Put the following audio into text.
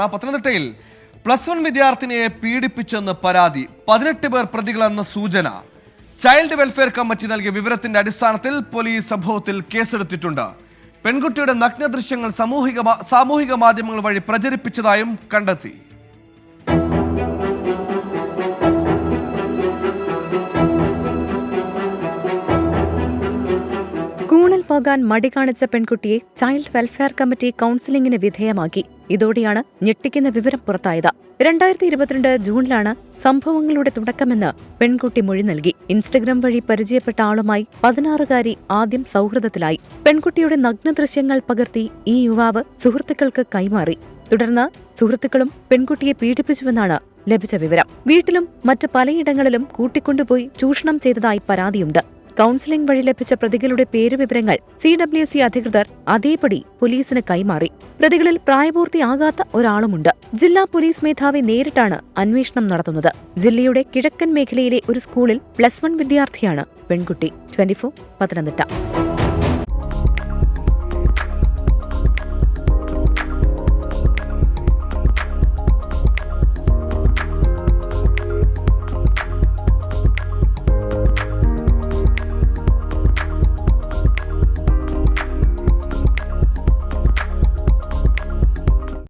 പത്തനംതിട്ടയിൽ +1 വിദ്യാർത്ഥിനിയെ പീഡിപ്പിച്ചെന്ന് പരാതി. 18 പേർ പ്രതികളെന്ന സൂചന. ചൈൽഡ് വെൽഫെയർ കമ്മിറ്റി നൽകിയ വിവരത്തിന്റെ അടിസ്ഥാനത്തിൽ പോലീസ് സംഭവത്തിൽ കേസെടുത്തിട്ടുണ്ട്. പെൺകുട്ടിയുടെ നഗ്ന ദൃശ്യങ്ങൾ സാമൂഹിക മാധ്യമങ്ങൾ വഴി പ്രചരിപ്പിച്ചതായും കണ്ടെത്തി. സ്കൂളിൽ പോകാൻ മടി കാണിച്ച പെൺകുട്ടിയെ ചൈൽഡ് വെൽഫെയർ കമ്മിറ്റി കൌൺസിലിംഗിന് വിധേയമാക്കി. ഇതോടെയാണ് ഞെട്ടിക്കുന്ന വിവരം പുറത്തായത്. 2022 ജൂണിലാണ് സംഭവങ്ങളുടെ തുടക്കമെന്ന് പെൺകുട്ടി മൊഴി നൽകി. ഇൻസ്റ്റഗ്രാം വഴി പരിചയപ്പെട്ട ആളുമായി 16-കാരി ആദ്യം സൗഹൃദത്തിലായി. പെൺകുട്ടിയുടെ നഗ്ന ദൃശ്യങ്ങൾ പകർത്തി ഈ യുവാവ് സുഹൃത്തുക്കൾക്ക് കൈമാറി. തുടർന്ന് സുഹൃത്തുക്കളും പെൺകുട്ടിയെ പീഡിപ്പിച്ചുവെന്നാണ് ലഭിച്ച വിവരം. വീട്ടിലും മറ്റ് പലയിടങ്ങളിലും കൂട്ടിക്കൊണ്ടുപോയി ചൂഷണം ചെയ്തതായി പരാതിയുണ്ട്. കൌൺസിലിംഗ് വഴി ലഭിച്ച പ്രതികളുടെ പേരുവിവരങ്ങൾ CWSC അധികൃതർ അതേപടി പോലീസിന് കൈമാറി. പ്രതികളിൽ പ്രായപൂർത്തിയാകാത്ത ഒരാളുമുണ്ട്. ജില്ലാ പോലീസ് മേധാവി നേരിട്ടാണ് അന്വേഷണം നടത്തുന്നത്. ജില്ലയുടെ കിഴക്കൻ മേഖലയിലെ ഒരു സ്കൂളിൽ +1 വിദ്യാർത്ഥിയാണ് പെൺകുട്ടി. 24 പത്തനംതിട്ട.